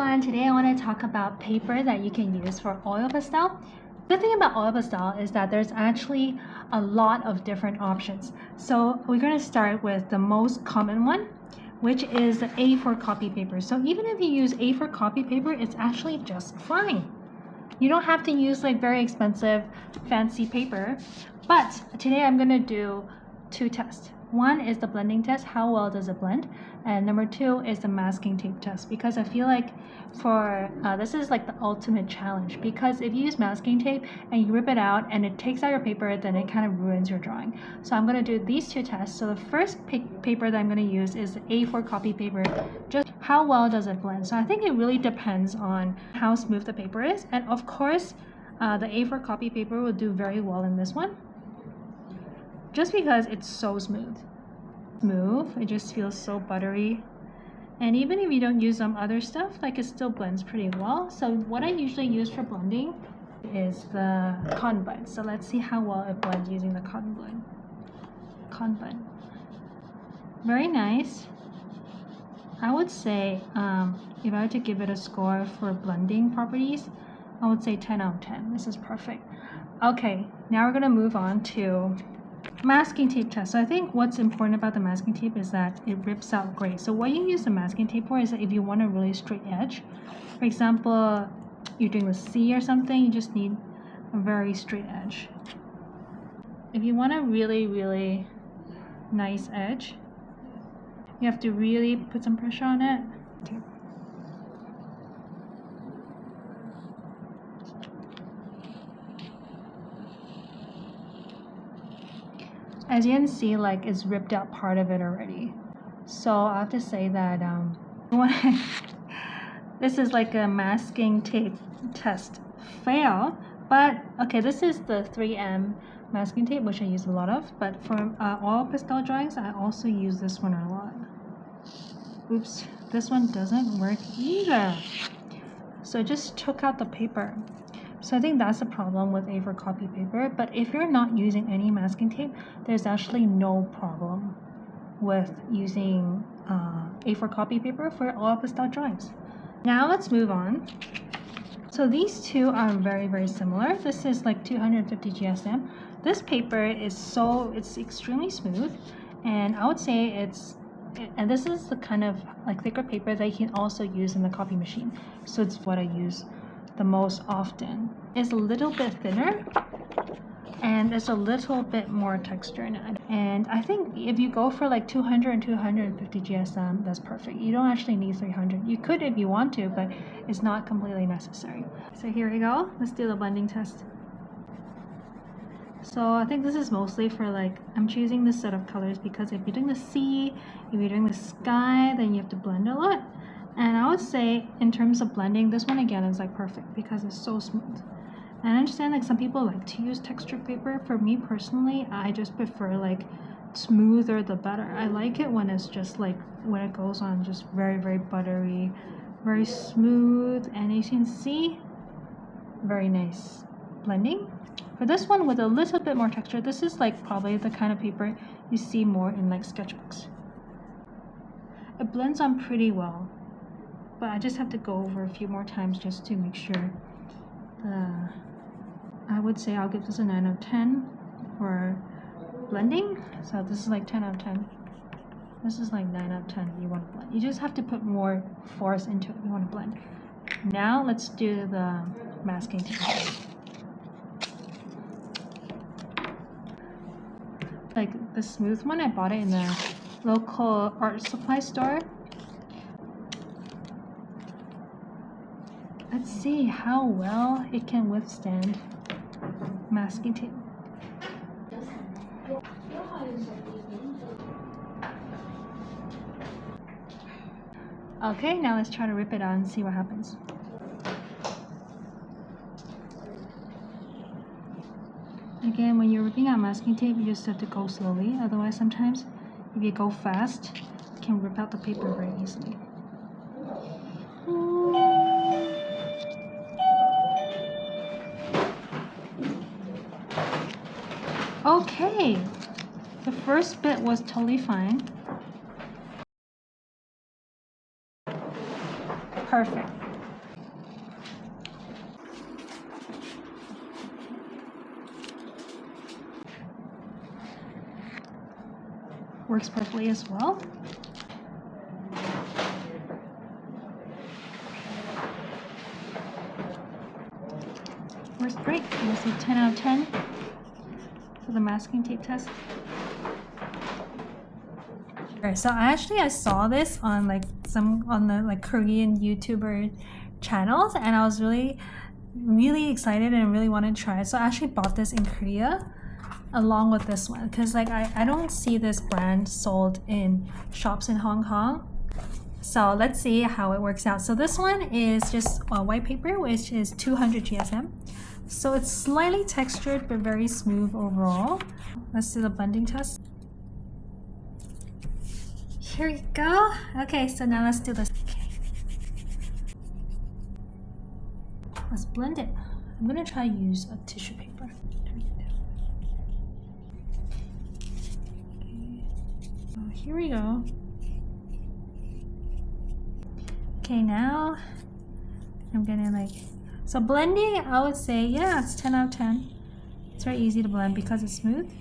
everyone, today I want to talk about paper that you can use for oil pastel. The thing about oil pastel is that there's actually a lot of different options. So we're going to start with the most common one, which is the A4 copy paper. So even if you use A4 copy paper, it's actually just fine. You don't have to use like very expensive fancy paper. But today I'm going to do two tests. One is the blending test, how well does it blend? And number two is the masking tape test, because I feel like for this is like the ultimate challenge, because if you use masking tape and you rip it out and it takes out your paper, then it kind of ruins your drawing. So I'm going to do these two tests. So the first paper that I'm going to use is the A4 copy paper. Just how well does it blend? So I think it really depends on how smooth the paper is, and of course the A4 copy paper will do very well in this one, just because it's so smooth. It just feels so buttery. And even if you don't use some other stuff, like it still blends pretty well. So what I usually use for blending is the cotton bud. So let's see how well it blends using the cotton bud. Very nice. I would say if I were to give it a score for blending properties, I would say 10 out of 10. This is perfect. Okay, now we're gonna move on to masking tape test. So I think what's important about the masking tape is that it rips out great. So what you use the masking tape for is that if you want a really straight edge, for example, you're doing the C or something, you just need a very straight edge. If you want a really nice edge, you have to really put some pressure on it. As you can see, like it's ripped out part of it already. So I have to say that this is like a masking tape test fail. But okay, this is the 3M masking tape, which I use a lot of. But for oil pastel drawings, I also use this one a lot. Oops, this one doesn't work either. So I just took out the paper. So I think that's the problem with A4 copy paper. But if you're not using any masking tape, there's actually no problem with using A4 copy paper for oil pastel drawings. Now let's move on. So these two are very similar. This is like 250 GSM. This paper is it's extremely smooth, and I would say and this is the kind of like thicker paper that you can also use in the copy machine. So it's what I use the most often. It's a little bit thinner and there's a little bit more texture in it. And I think if you go for like 200 and 250 GSM, that's perfect. You don't actually need 300. You could if you want to, but it's not completely necessary. So here we go. Let's do the blending test. So I think this is mostly for like, I'm choosing this set of colors because if you're doing the sea, if you're doing the sky, then you have to blend a lot. And I would say in terms of blending, this one again is like perfect because it's so smooth. And I understand like some people like to use texture paper. For me personally, I just prefer like smoother the better. I like it when it's just like, when it goes on just very buttery, very smooth, and you can see very nice blending. For this one with a little bit more texture, this is like probably the kind of paper you see more in like sketchbooks. It blends on pretty well, but I just have to go over a few more times just to make sure. I would say I'll give this a 9 out of 10 for blending. So this is like 10 out of 10. This is like 9 out of 10 if you want to blend. You just have to put more force into it if you want to blend. Now let's do the masking tape. Like the smooth one, I bought it in the local art supply store. Let's see how well it can withstand masking tape. Okay, now let's try to rip it out and see what happens. Again, when you're ripping out masking tape, you just have to go slowly. Otherwise, sometimes if you go fast, you can rip out the paper very easily. Okay, the first bit was totally fine. Perfect. works perfectly as well. Works great. I'm gonna say 10 out of 10 for the masking tape test. Alright, so I saw this on like the Korean YouTuber channels, and I was really excited and really wanted to try it. So I actually bought this in Korea along with this one because like I don't see this brand sold in shops in Hong Kong. So let's see how it works out. So this one is just white paper, which is 200 GSM. So it's slightly textured but very smooth overall. Let's do the blending test. Here we go. Okay, so now let's do this. Okay. Let's blend it. I'm gonna try to use a tissue paper. Okay. Oh, here we go. Okay, now I'm gonna like, so blending, I would say, yeah, it's 10 out of 10. It's very easy to blend because it's smooth.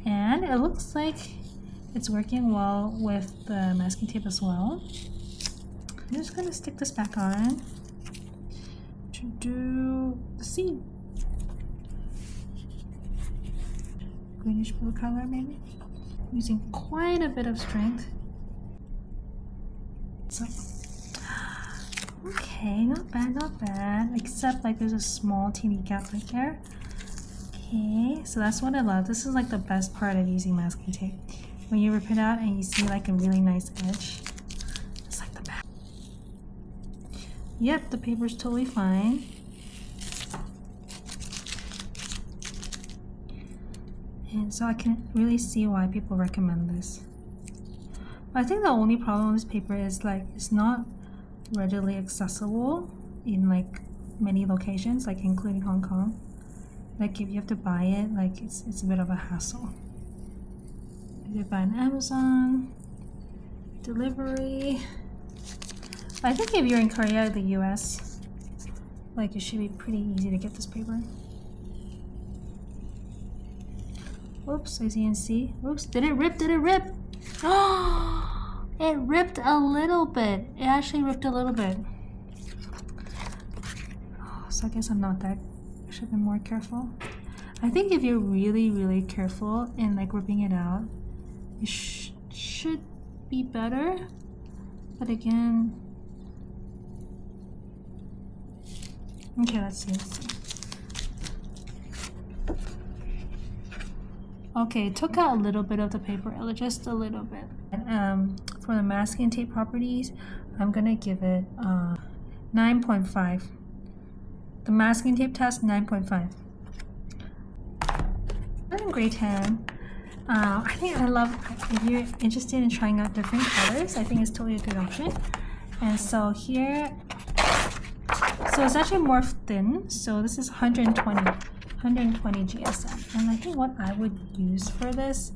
And it looks like it's working well with the masking tape as well. I'm just gonna stick this back on to do the seed. Greenish blue color maybe. Using quite a bit of strength. So, okay, not bad, not bad. Except like there's a small teeny gap right there. Okay, so that's what I love. This is like the best part of using masking tape. When you rip it out and you see like a really nice edge. It's like the best. Yep, the paper's totally fine. And so I can really see why people recommend this. I think the only problem with this paper is like it's not readily accessible in like many locations, like including Hong Kong. Like if you have to buy it, like it's a bit of a hassle. You buy on Amazon, delivery. I think if you're in Korea or the US, like it should be pretty easy to get this paper. Oops, as you can see. Oops, did it rip? Did it rip? Oh, it ripped a little bit. It actually ripped a little bit. Oh, so I guess I'm not that. I should have been more careful. I think if you're really careful in like ripping it out, it should be better, but again, okay, let's see. Okay, it took out a little bit of the paper, just a little bit. And, for the masking tape properties, I'm gonna give it 9.5. The masking tape test, 9.5. I'm in grade 10. I think I love, if you're interested in trying out different colors, I think it's totally a good option. And so here, so it's actually more thin. So this is 120 GSM. And I think what I would use for this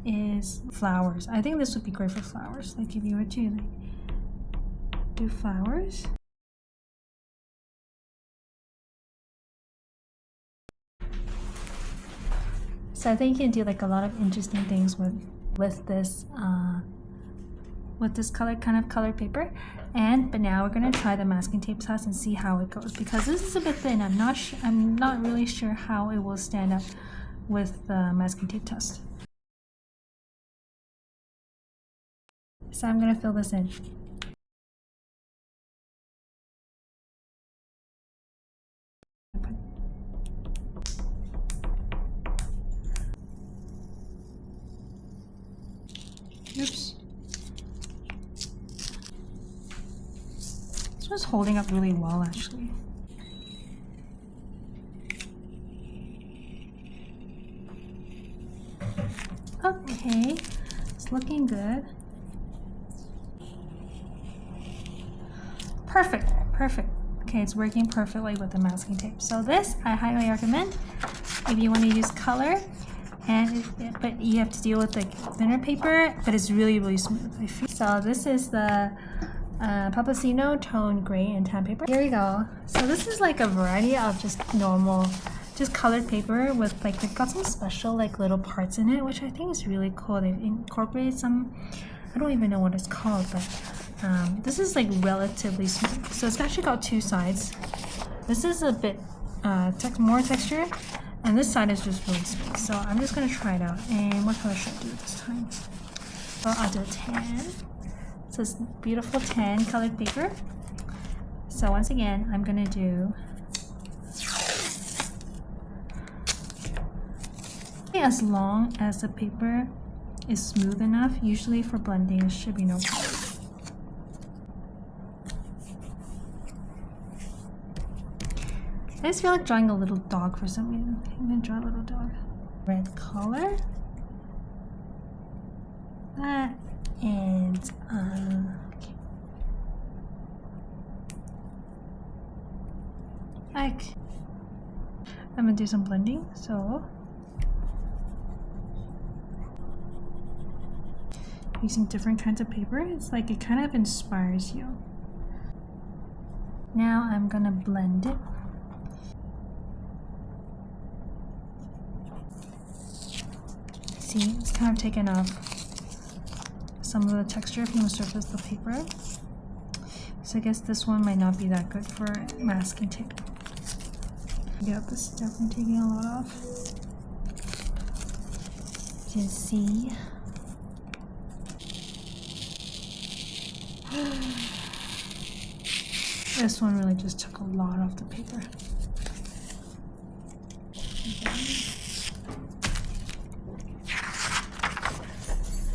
is flowers. I think this would be great for flowers. Like if you were to like, do flowers. So I think you can do like a lot of interesting things with this kind of colored paper. But now we're gonna try the masking tape test and see how it goes, because this is a bit thin. I'm not really sure how it will stand up with the masking tape test. So I'm gonna fill this in. Oops. This one's holding up really well, actually. Okay, it's looking good. Perfect. Okay, it's working perfectly with the masking tape. So this, I highly recommend if you want to use color. But you have to deal with like thinner paper, but it's really smooth. So this is the Papelsino tone gray and tan paper. Here we go. So this is like a variety of just just colored paper with like, they've got some special like little parts in it, which I think is really cool. They've incorporated some, I don't even know what it's called, but this is like relatively smooth. So it's actually got two sides. This is a bit more texture, and this side is just really smooth. So I'm just gonna try it out. And what color should I do this time? Well, I'll do a tan. So it's beautiful tan colored paper. So once again, I'm gonna do as long as the paper is smooth enough. Usually for blending, it should be no problem. I just feel like drawing a little dog for some reason. I'm gonna draw a little dog. Red color. That and okay. I'm gonna do some blending. So using different kinds of paper, it's like it kind of inspires you. Now I'm gonna blend it. See, it's kind of taken off some of the texture from the surface of the paper. So I guess this one might not be that good for masking tape. Yeah, this is definitely taking a lot off. You can see. This one really just took a lot off the paper.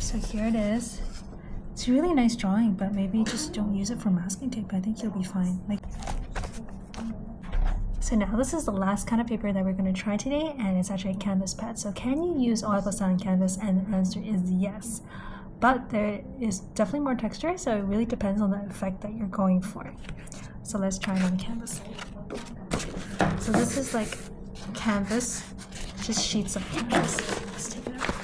So here it is. It's a really nice drawing, but maybe just don't use it for masking tape. I think you'll be fine. So now this is the last kind of paper that we're going to try today, and it's actually a canvas pad. So can you use oil pastel on canvas? And the answer is yes. But there is definitely more texture, so it really depends on the effect that you're going for. So let's try it on canvas. So this is like canvas, just sheets of canvas. Let's take it out.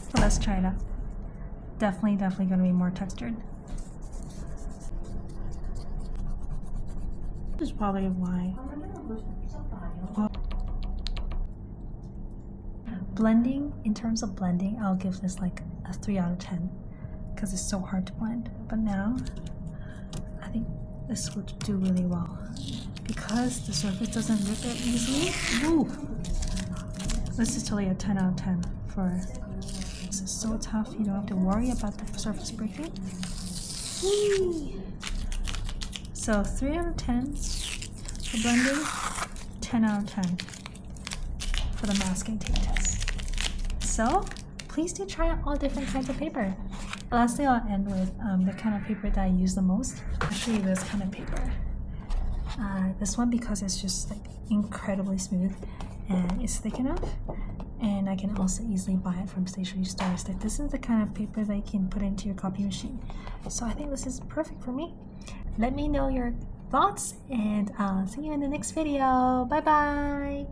So let's try it out. Definitely going to be more textured. This is probably why. Blending, in terms of blending, I'll give this like a 3 out of 10 because it's so hard to blend. But now, I think this would do really well because the surface doesn't rip it easily. Ooh. This is totally a 10 out of 10 for. This is so tough. You don't have to worry about the surface breaking. Whee! So 3 out of 10 for blending, 10 out of 10 for the masking tape test. So please do try out all different kinds of paper. Lastly, I'll end with the kind of paper that I use the most. Actually, this kind of paper. This one because it's just like incredibly smooth and it's thick enough. And I can also easily buy it from stationery stores. Like this is the kind of paper that you can put into your copy machine. So I think this is perfect for me. Let me know your thoughts and I'll see you in the next video. Bye bye.